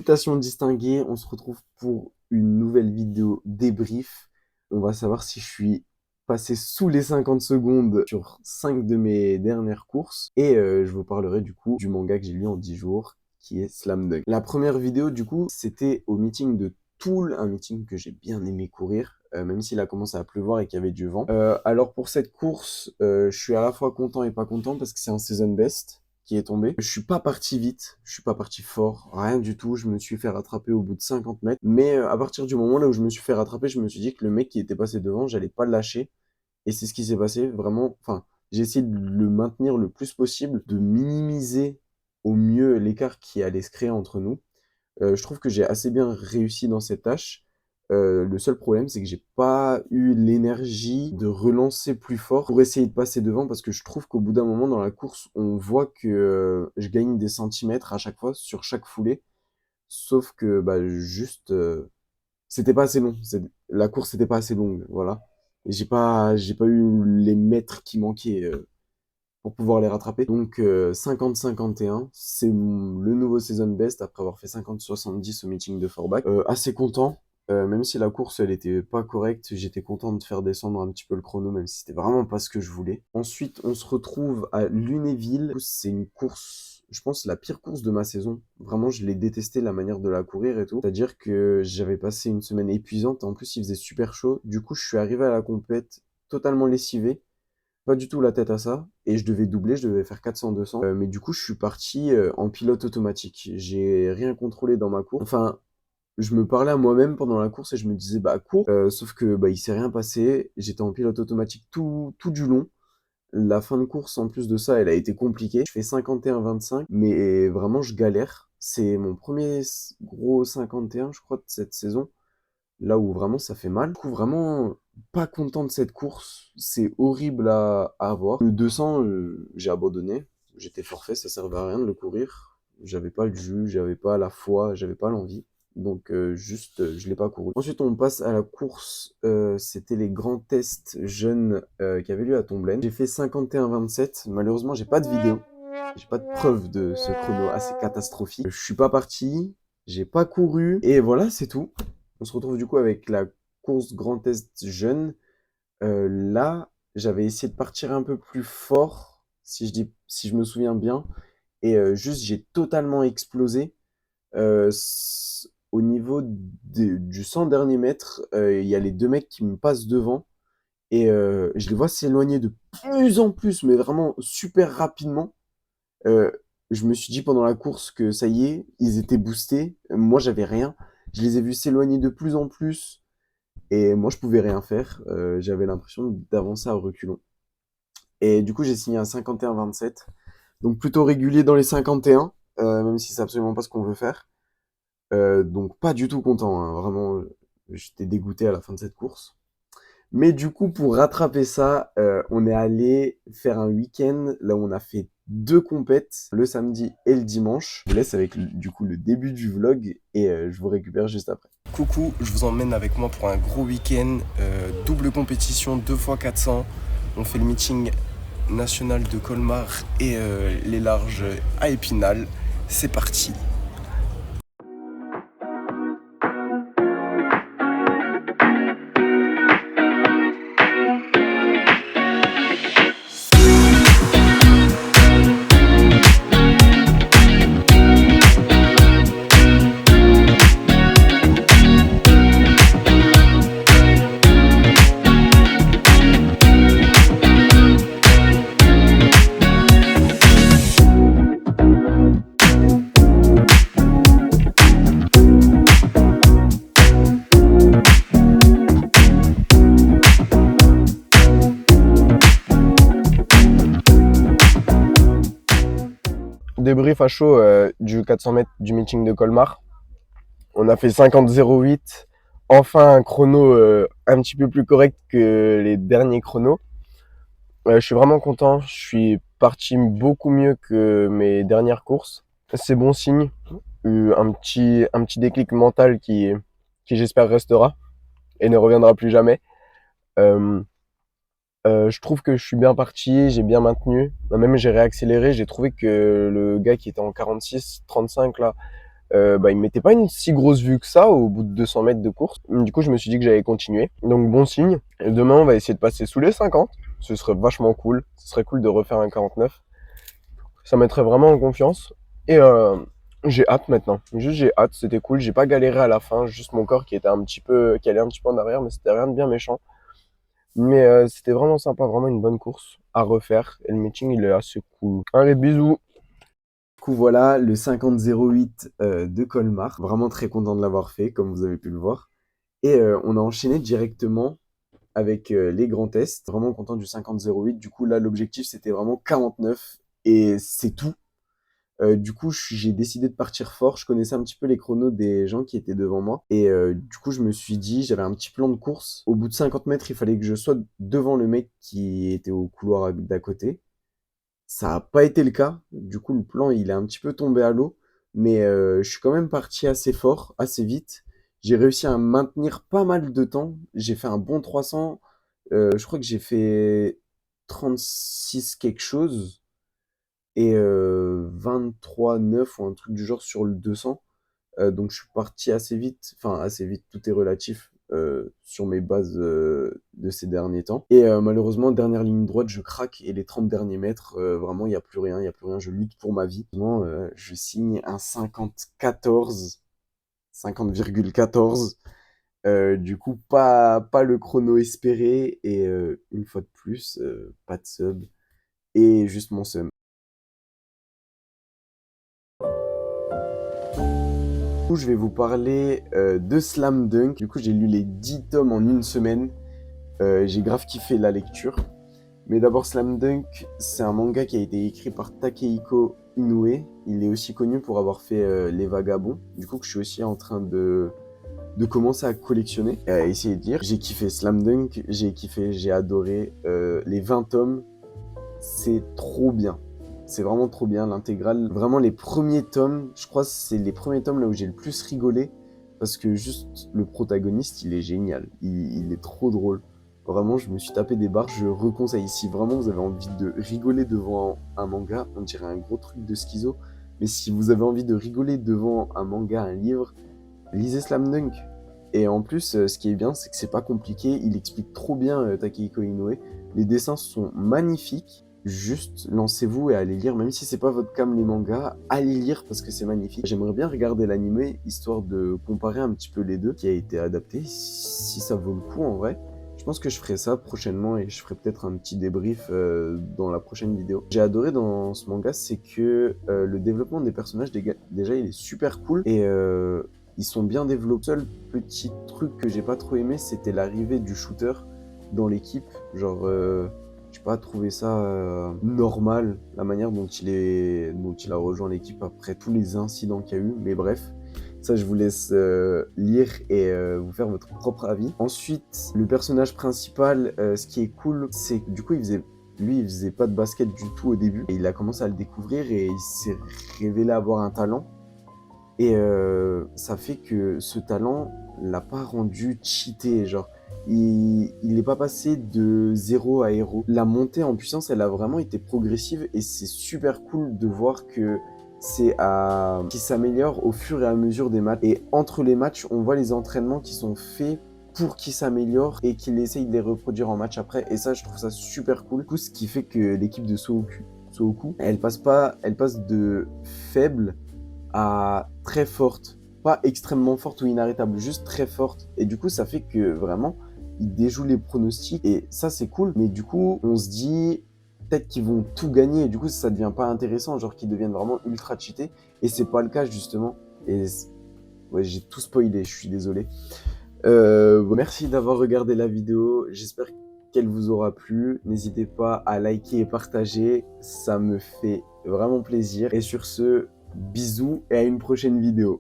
Salutations distinguées, on se retrouve pour une nouvelle vidéo débrief. On va savoir si je suis passé sous les 50 secondes sur 5 de mes dernières courses. Et je vous parlerai du coup du manga que j'ai lu en 10 jours, qui est Slam Dunk. La première vidéo du coup, c'était au meeting de Toul, un meeting que j'ai bien aimé courir, même s'il a commencé à pleuvoir et qu'il y avait du vent. Alors pour cette course, je suis à la fois content et pas content parce que c'est un season best qui est tombé. Je suis pas parti vite, je suis pas parti fort, rien du tout. Je me suis fait rattraper au bout de 50 mètres. Mais à partir du moment là où je me suis fait rattraper, je me suis dit que le mec qui était passé devant, j'allais pas le lâcher. Et c'est ce qui s'est passé, vraiment. Enfin, j'ai essayé de le maintenir le plus possible, de minimiser au mieux l'écart qui allait se créer entre nous. Je trouve que j'ai assez bien réussi dans cette tâche. Le seul problème, c'est que j'ai pas eu l'énergie de relancer plus fort pour essayer de passer devant parce que je trouve qu'au bout d'un moment dans la course, on voit que je gagne des centimètres à chaque fois sur chaque foulée. Sauf que bah, juste, c'était pas assez long. La course n'était pas assez longue, voilà. Et j'ai pas eu les mètres qui manquaient pour pouvoir les rattraper. Donc 50-51, c'est le nouveau season best après avoir fait 50-70 au meeting de Forbach. Assez content, même si la course elle était pas correcte, j'étais content de faire descendre un petit peu le chrono, même si c'était vraiment pas ce que je voulais. Ensuite, on se retrouve à Lunéville. C'est une course, je pense, la pire course de ma saison. Vraiment, je l'ai détesté la manière de la courir et tout. C'est-à-dire que j'avais passé une semaine épuisante. En plus, il faisait super chaud. Du coup, je suis arrivé à la compète totalement lessivé, pas du tout la tête à ça, et je devais doubler, je devais faire 400-200. Mais du coup, je suis parti en pilote automatique. J'ai rien contrôlé dans ma course. Enfin, je me parlais à moi-même pendant la course et je me disais, bah, cours. Sauf que, bah, il s'est rien passé. J'étais en pilote automatique tout du long. La fin de course, en plus de ça, elle a été compliquée. Je fais 51-25, mais vraiment, je galère. C'est mon premier gros 51, je crois, de cette saison. Là où vraiment ça fait mal. Du coup, vraiment pas content de cette course. C'est horrible à avoir. Le 200, j'ai abandonné. J'étais forfait, ça servait à rien de le courir. J'avais pas le jus, j'avais pas la foi, j'avais pas l'envie. Donc juste, je l'ai pas couru. Ensuite, on passe à la course. C'était les grands tests jeunes qui avaient lieu à Tomblaine. J'ai fait 51-27. Malheureusement, j'ai pas de vidéo. J'ai pas de preuve de ce chrono assez catastrophique. Je suis pas parti, j'ai pas couru. Et voilà, c'est tout. On se retrouve du coup avec la course Grand Test jeune. Là, j'avais essayé de partir un peu plus fort, si je me souviens bien. Et juste, j'ai totalement explosé. Au niveau du 100 derniers mètres, il y a les deux mecs qui me passent devant. Et je les vois s'éloigner de plus en plus, mais vraiment super rapidement. Euh, je me suis dit pendant la course que ça y est, ils étaient boostés. Moi, j'avais rien. Je les ai vus s'éloigner de plus en plus. Et moi, je pouvais rien faire. J'avais l'impression d'avancer à reculons. Et du coup, j'ai signé à 51-27. Donc plutôt régulier dans les 51, même si c'est absolument pas ce qu'on veut faire. Donc pas du tout content, hein. Vraiment, j'étais dégoûté à la fin de cette course. Mais du coup, pour rattraper ça, on est allé faire un week-end là où on a fait deux compètes, le samedi et le dimanche. Je vous laisse avec du coup le début du vlog et je vous récupère juste après. Coucou, je vous emmène avec moi pour un gros week-end, double compétition, 2 fois 400. On fait le meeting national de Colmar et les larges à Épinal. C'est parti. Débrief à chaud du 400 mètres du meeting de Colmar. On a fait 50-08. Enfin un chrono un petit peu plus correct que les derniers chronos. Je suis vraiment content. Je suis parti beaucoup mieux que mes dernières courses. C'est bon signe. Un petit déclic mental qui j'espère restera et ne reviendra plus jamais. Euh, je trouve que je suis bien parti, j'ai bien maintenu. Même j'ai réaccéléré, j'ai trouvé que le gars qui était en 46-35 là, il me mettait pas une si grosse vue que ça au bout de 200 mètres de course. Du coup, je me suis dit que j'allais continuer. Donc, bon signe. Et demain, on va essayer de passer sous les 50. Ce serait vachement cool. Ce serait cool de refaire un 49. Ça mettrait vraiment en confiance. Et j'ai hâte maintenant. Juste, j'ai hâte. C'était cool. J'ai pas galéré à la fin. Juste mon corps qui allait un petit peu en arrière, mais c'était rien de bien méchant. Mais c'était vraiment sympa. Vraiment une bonne course à refaire. Et le meeting, il est assez cool. Allez, bisous. Du coup, voilà le 50-08 de Colmar. Vraiment très content de l'avoir fait, comme vous avez pu le voir. Et on a enchaîné directement avec les grands tests. Vraiment content du 50-08. Du coup, là, l'objectif, c'était vraiment 49. Et c'est tout. Du coup, j'ai décidé de partir fort. Je connaissais un petit peu les chronos des gens qui étaient devant moi. Et du coup, je me suis dit, j'avais un petit plan de course. Au bout de 50 mètres, il fallait que je sois devant le mec qui était au couloir d'à côté. Ça n'a pas été le cas. Du coup, le plan, il est un petit peu tombé à l'eau. Mais je suis quand même parti assez fort, assez vite. J'ai réussi à maintenir pas mal de temps. J'ai fait un bon 300. Je crois que j'ai fait 36 quelque chose et 23,9 ou un truc du genre sur le 200. Donc je suis parti assez vite, enfin assez vite, tout est relatif sur mes bases de ces derniers temps. Et malheureusement, dernière ligne droite, je craque et les 30 derniers mètres, vraiment, il n'y a plus rien, il n'y a plus rien, je lutte pour ma vie. Vraiment, je signe un 50,14, 50,14. Du coup, pas le chrono espéré et une fois de plus, pas de sub et juste mon seum. Je vais vous parler de Slam Dunk. Du coup, j'ai lu les 10 tomes en une semaine. J'ai grave kiffé la lecture. Mais d'abord, Slam Dunk, c'est un manga qui a été écrit par Takehiko Inoue. Il est aussi connu pour avoir fait Les Vagabonds. Du coup, que je suis aussi en train de commencer à collectionner et à essayer de lire. J'ai kiffé Slam Dunk, j'ai adoré les 20 tomes. C'est trop bien. C'est vraiment trop bien, l'intégrale. Vraiment, les premiers tomes, je crois que c'est les premiers tomes là où j'ai le plus rigolé. Parce que juste, le protagoniste, il est génial. Il est trop drôle. Vraiment, je me suis tapé des barres. Je reconseille. Si vraiment vous avez envie de rigoler devant un manga, on dirait un gros truc de schizo. Mais si vous avez envie de rigoler devant un manga, un livre, lisez Slam Dunk. Et en plus, ce qui est bien, c'est que c'est pas compliqué. Il explique trop bien Takehiko Inoue. Les dessins sont magnifiques. Juste lancez-vous et allez lire, même si c'est pas votre cam les mangas, allez lire parce que c'est magnifique. J'aimerais bien regarder l'anime histoire de comparer un petit peu les deux qui a été adapté, si ça vaut le coup en vrai. Je pense que je ferai ça prochainement et je ferai peut-être un petit débrief dans la prochaine vidéo. J'ai adoré dans ce manga, c'est que le développement des personnages, déjà, il est super cool et ils sont bien développés. Le seul petit truc que j'ai pas trop aimé, c'était l'arrivée du shooter dans l'équipe. Genre, j'ai pas trouvé ça normal, la manière dont il a rejoint l'équipe après tous les incidents qu'il y a eu. Mais bref, ça je vous laisse lire et vous faire votre propre avis. Ensuite, le personnage principal, ce qui est cool, c'est que du coup il faisait pas de basket du tout au début. Et il a commencé à le découvrir et il s'est révélé avoir un talent. Et ça fait que ce talent l'a pas rendu cheaté, genre il n'est pas passé de 0 à héros. La montée en puissance, elle a vraiment été progressive et c'est super cool de voir que qui s'améliore au fur et à mesure des matchs. Et entre les matchs, on voit les entraînements qui sont faits pour qu'il s'améliore et qu'il essaye de les reproduire en match après. Et ça, je trouve ça super cool. Du coup, ce qui fait que l'équipe de Sohoku, elle passe de faible à très forte, pas extrêmement forte ou inarrêtable, juste très forte. Et du coup, ça fait que vraiment, ils déjouent les pronostics. Et ça, c'est cool. Mais du coup, on se dit peut-être qu'ils vont tout gagner. Et du coup, ça devient pas intéressant, genre qu'ils deviennent vraiment ultra cheatés. Et c'est pas le cas, justement. Et ouais, j'ai tout spoilé, je suis désolé. Merci d'avoir regardé la vidéo. J'espère qu'elle vous aura plu. N'hésitez pas à liker et partager. Ça me fait vraiment plaisir. Et sur ce, bisous et à une prochaine vidéo.